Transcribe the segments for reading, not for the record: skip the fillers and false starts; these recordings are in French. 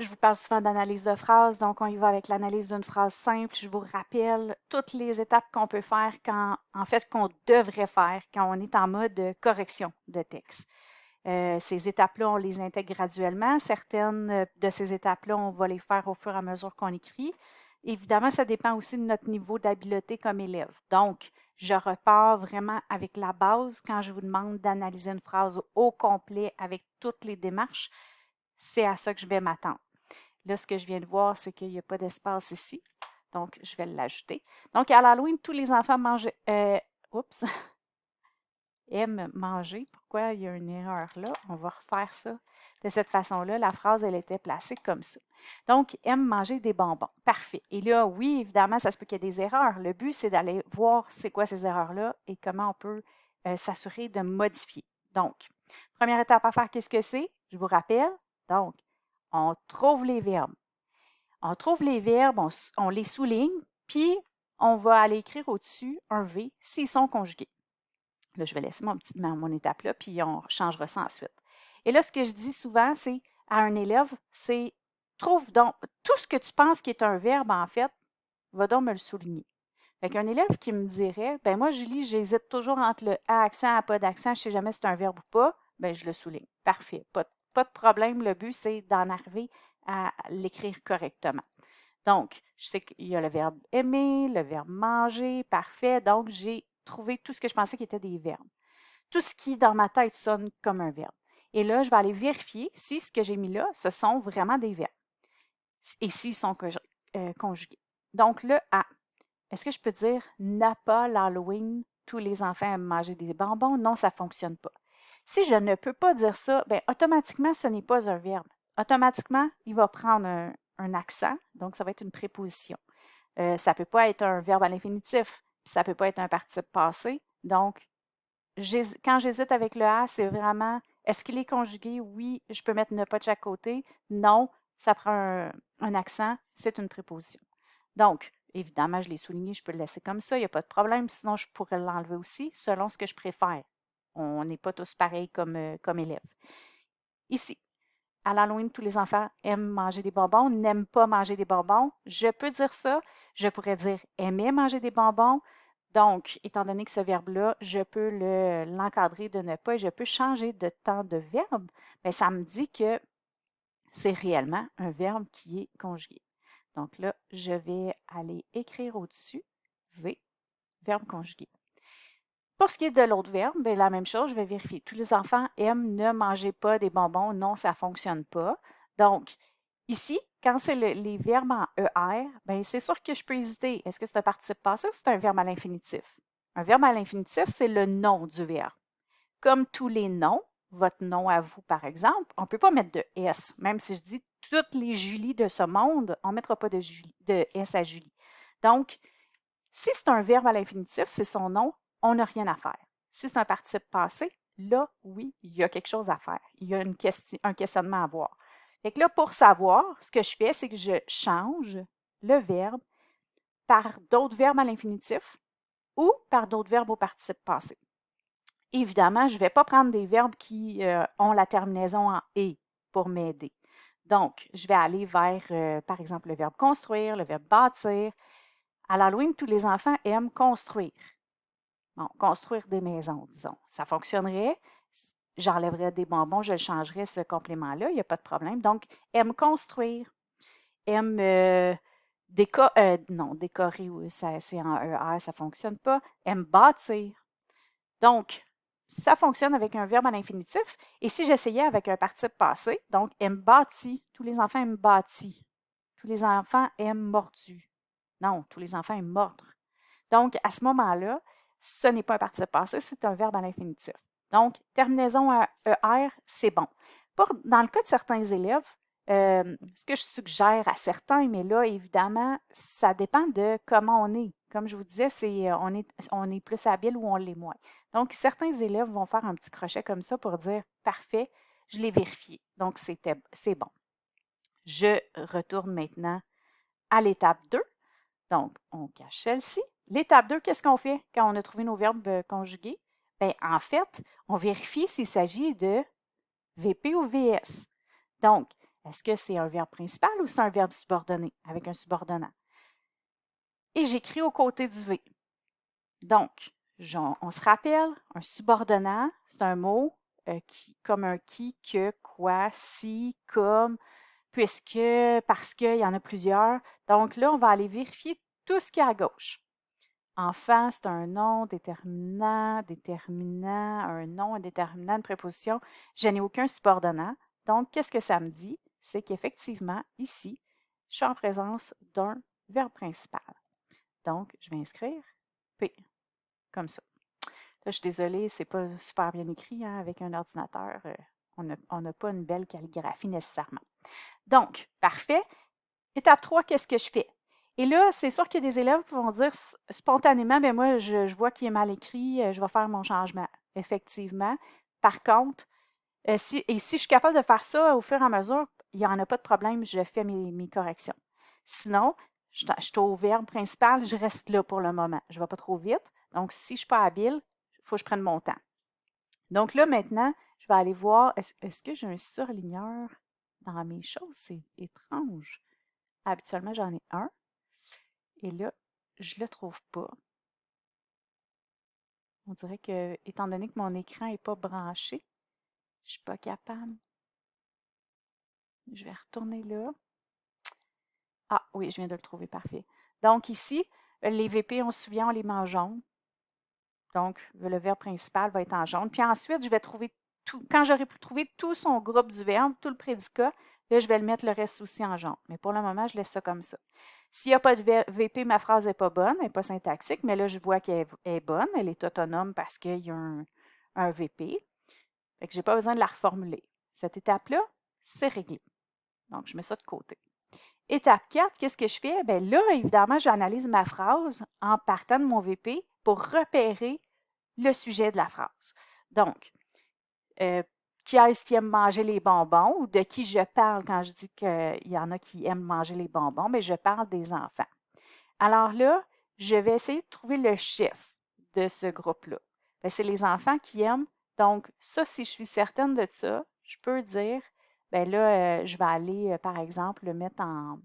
Je vous parle souvent d'analyse de phrases, donc on y va avec l'analyse d'une phrase simple. Je vous rappelle toutes les étapes qu'on peut faire qu'on devrait faire quand on est en mode correction de texte. Ces étapes-là, on les intègre graduellement. Certaines de ces étapes-là, on va les faire au fur et à mesure qu'on écrit. Évidemment, ça dépend aussi de notre niveau d'habileté comme élève. Donc, je repars vraiment avec la base quand je vous demande d'analyser une phrase au complet avec toutes les démarches. C'est à ça que je vais m'attendre. Là, ce que je viens de voir, c'est qu'il n'y a pas d'espace ici. Donc, je vais l'ajouter. Donc, à l'Halloween, tous les enfants mangent. Oups! Aiment manger. Pourquoi il y a une erreur là? On va refaire ça de cette façon-là. La phrase, elle était placée comme ça. Donc, aiment manger des bonbons. Parfait. Et là, oui, évidemment, ça se peut qu'il y ait des erreurs. Le but, c'est d'aller voir c'est quoi ces erreurs-là et comment on peut s'assurer de modifier. Donc, première étape à faire, qu'est-ce que c'est? Je vous rappelle. Donc, on trouve les verbes. On trouve les verbes, on les souligne, puis on va aller écrire au-dessus un V s'ils sont conjugués. Là, je vais laisser mon étape là, puis on changera ça ensuite. Et là, ce que je dis souvent, c'est à un élève, c'est trouve donc tout ce que tu penses qui est un verbe, en fait, va donc me le souligner. Fait qu'un élève qui me dirait, ben moi, Julie, j'hésite toujours entre le A accent à pas d'accent, je sais jamais si c'est un verbe ou pas, ben je le souligne. Parfait. Pas de problème. Le but, c'est d'en arriver à l'écrire correctement. Donc, je sais qu'il y a le verbe aimer, le verbe manger, parfait. Donc, j'ai trouvé tout ce que je pensais qui était des verbes. Tout ce qui, dans ma tête, sonne comme un verbe. Et là, je vais aller vérifier si ce que j'ai mis là, ce sont vraiment des verbes. Et s'ils sont conjugués. Donc, le A. Est-ce que je peux dire n'a pas l'Halloween, tous les enfants aiment manger des bonbons? Non, ça ne fonctionne pas. Si je ne peux pas dire ça, bien, automatiquement, ce n'est pas un verbe. Automatiquement, il va prendre un accent, donc ça va être une préposition. Ça ne peut pas être un verbe à l'infinitif, puis ça ne peut pas être un participe passé. Donc, quand j'hésite avec le A, c'est vraiment est-ce qu'il est conjugué? Oui, je peux mettre ne pas de chaque côté. Non, ça prend un accent, c'est une préposition. Donc, évidemment, je l'ai souligné, je peux le laisser comme ça, il n'y a pas de problème. Sinon, je pourrais l'enlever aussi selon ce que je préfère. On n'est pas tous pareils comme élèves. Ici, à l'Halloween, tous les enfants aiment manger des bonbons, n'aiment pas manger des bonbons. Je peux dire ça. Je pourrais dire aimer manger des bonbons. Donc, étant donné que ce verbe-là, je peux l'encadrer de ne pas et je peux changer de temps de verbe, mais ça me dit que c'est réellement un verbe qui est conjugué. Donc là, je vais aller écrire au-dessus V, verbe conjugué. Pour ce qui est de l'autre verbe, bien, la même chose, je vais vérifier. Tous les enfants aiment ne manger pas des bonbons. Non, ça ne fonctionne pas. Donc, ici, quand c'est les verbes en ER, bien, c'est sûr que je peux hésiter. Est-ce que c'est un participe passé ou c'est un verbe à l'infinitif? Un verbe à l'infinitif, c'est le nom du verbe. Comme tous les noms, votre nom à vous, par exemple, on ne peut pas mettre de S. Même si je dis toutes les Julie de ce monde, on ne mettra pas de S à Julie. Donc, si c'est un verbe à l'infinitif, c'est son nom, on n'a rien à faire. Si c'est un participe passé, là, oui, il y a quelque chose à faire. Il y a un questionnement à avoir. Fait que là, pour savoir, ce que je fais, c'est que je change le verbe par d'autres verbes à l'infinitif ou par d'autres verbes au participe passé. Évidemment, je ne vais pas prendre des verbes qui ont la terminaison en « et » pour m'aider. Donc, je vais aller vers, par exemple, le verbe construire, le verbe bâtir. À l'Halloween, tous les enfants aiment construire. Bon, construire des maisons, disons. Ça fonctionnerait. J'enlèverais des bonbons, je le changerais, ce complément-là, il n'y a pas de problème. Donc, aime construire, aime non, décorer, c'est en ER, ça ne fonctionne pas. Aime bâtir. Donc, ça fonctionne avec un verbe à l'infinitif. Et si j'essayais avec un participe passé, donc aime bâti, tous les enfants aiment bâti. Tous les enfants aiment mordu. Non, tous les enfants aiment mordre. Donc, à ce moment-là, ce n'est pas un participe passé, c'est un verbe à l'infinitif. Donc, terminaison à ER, c'est bon. Dans le cas de certains élèves, ce que je suggère à certains, mais là, évidemment, ça dépend de comment on est. Comme je vous disais, on est plus habile ou on l'est moins. Donc, certains élèves vont faire un petit crochet comme ça pour dire parfait, je l'ai vérifié. Donc, c'est bon. Je retourne maintenant à l'étape 2. Donc, on cache celle-ci. L'étape 2, qu'est-ce qu'on fait quand on a trouvé nos verbes conjugués? Bien, en fait, on vérifie s'il s'agit de VP ou VS. Donc, Est-ce que c'est un verbe principal ou c'est un verbe subordonné avec un subordonnat? Et j'écris aux côtés du V. Donc, on se rappelle, un subordonnat, c'est un mot comme un qui, que, quoi, si, comme, puisque, parce qu'il y en a plusieurs. Donc là, on va aller vérifier tout ce qui est à gauche. Enfant, c'est un nom, déterminant, un nom, un déterminant, une préposition. Je n'ai aucun subordonnat. Donc, qu'est-ce que ça me dit? C'est qu'effectivement, ici, je suis en présence d'un verbe principal. Donc, je vais inscrire P, comme ça. Là, je suis désolée, c'est pas super bien écrit, hein, avec un ordinateur. On n'a pas une belle calligraphie nécessairement. Donc, parfait. Étape 3, qu'est-ce que je fais? Et là, c'est sûr qu'il y a des élèves qui vont dire spontanément, ben moi, je vois qu'il est mal écrit, je vais faire mon changement. Effectivement. Par contre, si je suis capable de faire ça au fur et à mesure, il n'y en a pas de problème, je fais mes corrections. Sinon, je suis au verbe principal, je reste là pour le moment. Je ne vais pas trop vite. Donc, si je ne suis pas habile, il faut que je prenne mon temps. Donc là, maintenant, je vais aller voir, est-ce que j'ai un surligneur dans mes choses? C'est étrange. Habituellement, j'en ai un. Et là, je ne le trouve pas. On dirait que, étant donné que mon écran n'est pas branché, je ne suis pas capable. Je vais retourner là. Ah oui, je viens de le trouver, parfait. Donc ici, les VP, on se souvient, on les met en jaune. Donc, le verbe principal va être en jaune. Puis ensuite, je vais trouver tout. Quand j'aurai trouvé tout son groupe du verbe, tout le prédicat, là, je vais le mettre le reste aussi en jaune. Mais pour le moment, je laisse ça comme ça. S'il n'y a pas de VP, ma phrase n'est pas bonne, elle n'est pas syntaxique, mais là, je vois qu'elle est bonne, elle est autonome parce qu'il y a un VP. Fait que je n'ai pas besoin de la reformuler. Cette étape-là, c'est réglé. Donc, je mets ça de côté. Étape 4, qu'est-ce que je fais? Bien là, évidemment, j'analyse ma phrase en partant de mon VP pour repérer le sujet de la phrase. Donc, qui est-ce qui aime manger les bonbons ou de qui je parle quand je dis qu'il y en a qui aiment manger les bonbons? Bien, je parle des enfants. Alors là, je vais essayer de trouver le chef de ce groupe-là. C'est les enfants qui aiment. Donc, ça, si je suis certaine de ça, je peux dire, bien là, je vais aller, par exemple, le mettre en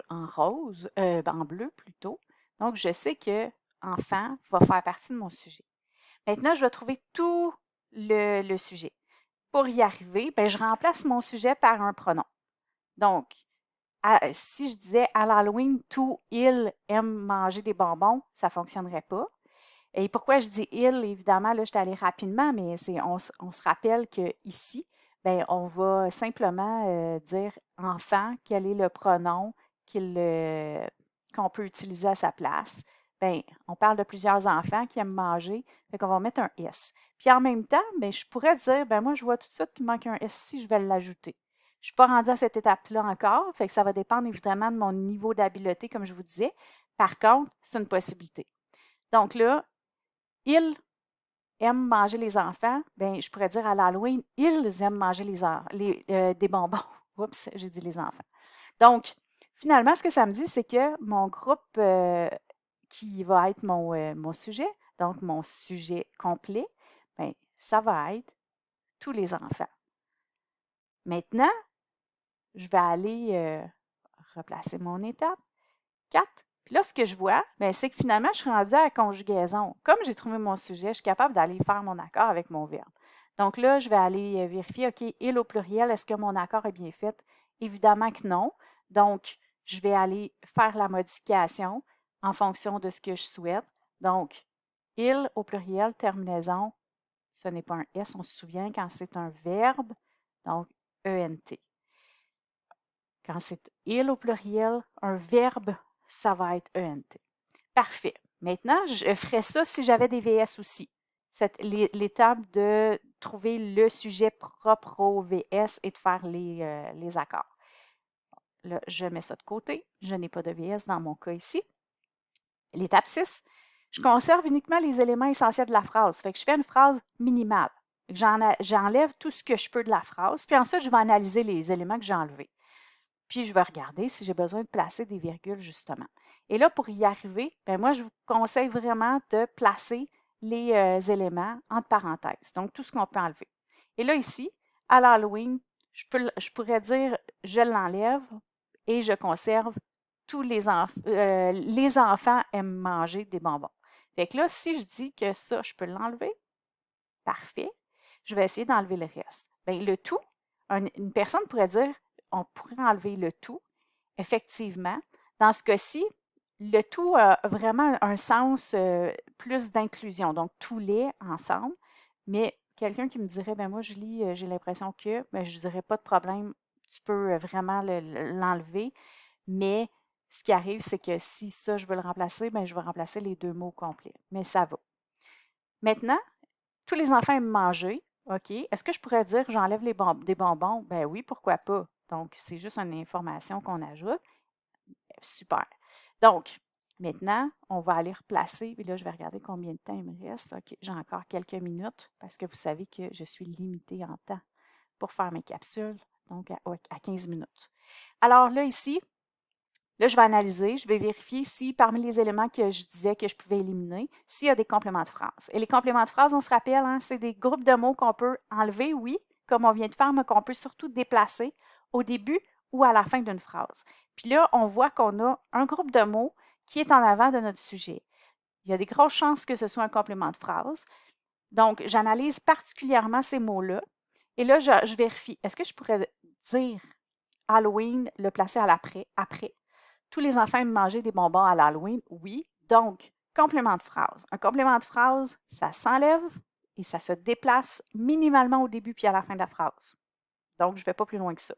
rose, en bleu plutôt. Donc, je sais que enfant va faire partie de mon sujet. Maintenant, je vais trouver tout le sujet. Pour y arriver, ben, je remplace mon sujet par un pronom. Donc, si je disais à l'Halloween, tout il aime manger des bonbons, ça ne fonctionnerait pas. Et pourquoi je dis il, évidemment, là, je suis allée rapidement, mais on se rappelle qu'ici, ben, on va simplement dire enfant, quel est le pronom qu'on peut utiliser à sa place. Ben, on parle de plusieurs enfants qui aiment manger, fait qu'on va mettre un S. Puis en même temps, ben, je pourrais dire, ben, moi, je vois tout de suite qu'il manque un S ici, je vais l'ajouter. Je ne suis pas rendue à cette étape-là encore, fait que ça va dépendre évidemment de mon niveau d'habileté, comme je vous disais. Par contre, c'est une possibilité. Donc là, ils aiment manger les enfants, bien, je pourrais dire à l'Halloween, ils aiment manger des bonbons. Oups, j'ai dit les enfants. Donc, finalement, ce que ça me dit, c'est que mon groupe qui va être mon sujet, donc mon sujet complet, bien, ça va être tous les enfants. Maintenant, je vais aller replacer mon étape 4. Puis là, ce que je vois, bien, c'est que finalement, je suis rendue à la conjugaison. Comme j'ai trouvé mon sujet, je suis capable d'aller faire mon accord avec mon verbe. Donc là, je vais aller vérifier, OK, il au pluriel, est-ce que mon accord est bien fait? Évidemment que non. Donc, je vais aller faire la modification en fonction de ce que je souhaite. Donc, il au pluriel, terminaison, ce n'est pas un S, on se souvient quand c'est un verbe, donc ENT. Quand c'est il au pluriel, un verbe, ça va être ENT. Parfait. Maintenant, je ferais ça si j'avais des VS aussi. L'étape de trouver le sujet propre au VS et de faire les accords. Là, je mets ça de côté. Je n'ai pas de VS dans mon cas ici. L'étape 6, je conserve uniquement les éléments essentiels de la phrase. Fait que je fais une phrase minimale. J'enlève tout ce que je peux de la phrase, puis ensuite, je vais analyser les éléments que j'ai enlevés. Puis, je vais regarder si j'ai besoin de placer des virgules, justement. Et là, pour y arriver, bien, moi, je vous conseille vraiment de placer les éléments entre parenthèses. Donc, tout ce qu'on peut enlever. Et là, ici, à l'Halloween, je pourrais dire je l'enlève et je conserve tous les enfants aiment manger des bonbons. Fait que là, si je dis que ça, je peux l'enlever, parfait. Je vais essayer d'enlever le reste. Bien, le tout, une personne pourrait dire, on pourrait enlever le tout. Effectivement, dans ce cas-ci, le tout a vraiment un sens plus d'inclusion, donc tous les ensemble. Mais quelqu'un qui me dirait, ben moi, Julie, j'ai l'impression que, ben, je dirais pas de problème, tu peux vraiment l'enlever. Mais ce qui arrive, c'est que si ça, je veux le remplacer, ben, je vais remplacer les 2 mots complets. Mais ça va. Maintenant, tous les enfants aiment manger. OK. Est-ce que je pourrais dire j'enlève des bonbons? Ben oui, pourquoi pas? Donc, c'est juste une information qu'on ajoute. Super. Donc, maintenant, on va aller replacer. Puis là, je vais regarder combien de temps il me reste. OK, j'ai encore quelques minutes parce que vous savez que je suis limitée en temps pour faire mes capsules, donc à 15 minutes. Alors là, ici, là, je vais analyser, je vais vérifier si parmi les éléments que je disais que je pouvais éliminer, s'il y a des compléments de phrase. Et les compléments de phrase, on se rappelle, hein, c'est des groupes de mots qu'on peut enlever, oui, comme on vient de faire, mais qu'on peut surtout déplacer au début ou à la fin d'une phrase. Puis là, on voit qu'on a un groupe de mots qui est en avant de notre sujet. Il y a des grosses chances que ce soit un complément de phrase. Donc, j'analyse particulièrement ces mots-là. Et là, je vérifie. Est-ce que je pourrais dire Halloween, le placer à l'après, après? Tous les enfants aiment manger des bonbons à l'Halloween? Oui. Donc, complément de phrase. Un complément de phrase, ça s'enlève et ça se déplace minimalement au début puis à la fin de la phrase. Donc, je ne vais pas plus loin que ça.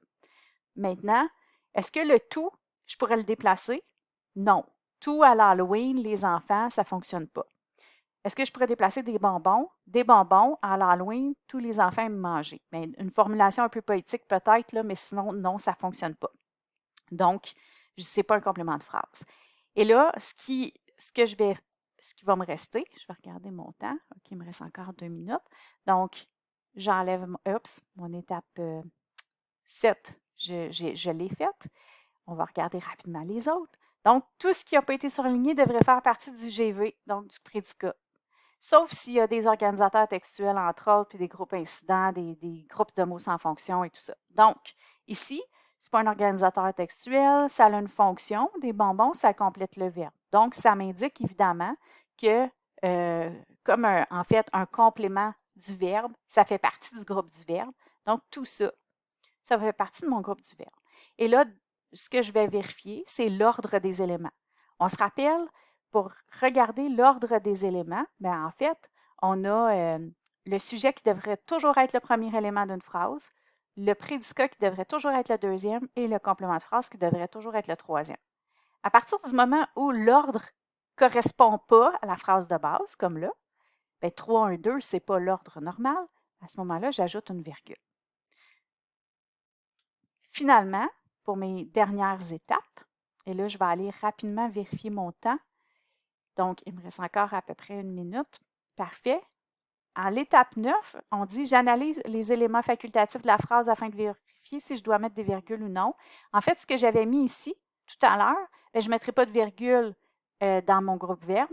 Maintenant, est-ce que le tout, je pourrais le déplacer? Non. Tout à l'Halloween, les enfants, ça ne fonctionne pas. Est-ce que je pourrais déplacer des bonbons? Des bonbons à l'Halloween, tous les enfants aiment manger. Bien, une formulation un peu poétique peut-être, là, mais sinon, non, ça ne fonctionne pas. Donc, ce n'est pas un complément de phrase. Et là, ce qui va me rester, je vais regarder mon temps. OK, il me reste encore 2 minutes. Donc, j'enlève mon étape 7, je l'ai faite. On va regarder rapidement les autres. Donc, tout ce qui n'a pas été surligné devrait faire partie du GV, donc du prédicat. Sauf s'il y a des organisateurs textuels, entre autres, puis des groupes incidents, des groupes de mots sans fonction et tout ça. Donc, ici, ce n'est pas un organisateur textuel, ça a une fonction. Des bonbons, ça complète le verbe. Donc, ça m'indique évidemment que, comme en fait un complément du verbe, ça fait partie du groupe du verbe. Donc, tout ça, ça fait partie de mon groupe du verbe. Et là, ce que je vais vérifier, c'est l'ordre des éléments. On se rappelle, pour regarder l'ordre des éléments, bien, en fait, on a le sujet qui devrait toujours être le premier élément d'une phrase, le prédicat qui devrait toujours être le deuxième et le complément de phrase qui devrait toujours être le troisième. À partir du moment où l'ordre ne correspond pas à la phrase de base, comme là, bien, 3, 1, 2, ce n'est pas l'ordre normal. À ce moment-là, j'ajoute une virgule. Finalement, pour mes dernières étapes, et là, je vais aller rapidement vérifier mon temps. Donc, il me reste encore à peu près 1 minute. Parfait. En l'étape 9, on dit « J'analyse les éléments facultatifs de la phrase afin de vérifier si je dois mettre des virgules ou non. » En fait, ce que j'avais mis ici tout à l'heure, je ne mettrai pas de virgule dans mon groupe verbe,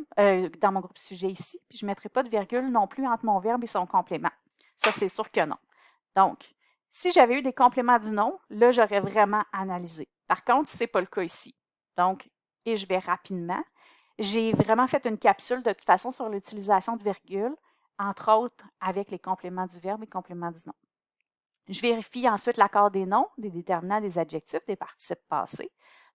dans mon groupe sujet ici, puis je ne mettrai pas de virgule non plus entre mon verbe et son complément. Ça, c'est sûr que non. Donc, si j'avais eu des compléments du nom, là, j'aurais vraiment analysé. Par contre, ce n'est pas le cas ici. Donc, et je vais rapidement. J'ai vraiment fait une capsule de toute façon sur l'utilisation de virgules, entre autres avec les compléments du verbe et compléments du nom. Je vérifie ensuite l'accord des noms, des déterminants, des adjectifs, des participes passés.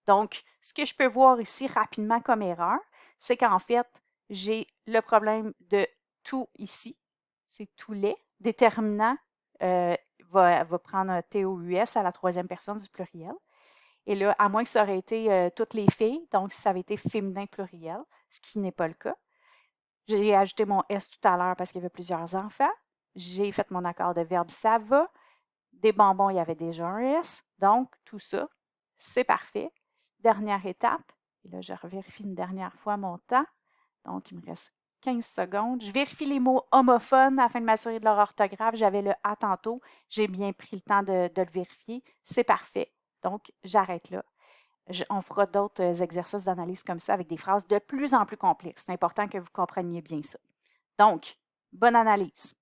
Donc, ce que je peux voir ici rapidement comme erreur, c'est qu'en fait, j'ai le problème de tout ici. C'est tous les déterminants va prendre un TOUS à la troisième personne du pluriel. Et là, à moins que ça aurait été toutes les filles, donc si ça avait été féminin pluriel, ce qui n'est pas le cas. J'ai ajouté mon S tout à l'heure parce qu'il y avait plusieurs enfants. J'ai fait mon accord de verbe ça va. Des bonbons, il y avait déjà un S. Donc, tout ça, c'est parfait. Dernière étape. Et là, je revérifie une dernière fois mon temps. Donc, il me reste 15 secondes. Je vérifie les mots homophones afin de m'assurer de leur orthographe. J'avais le A tantôt. J'ai bien pris le temps de le vérifier. C'est parfait. Donc, j'arrête là. On fera d'autres exercices d'analyse comme ça avec des phrases de plus en plus complexes. C'est important que vous compreniez bien ça. Donc, bonne analyse.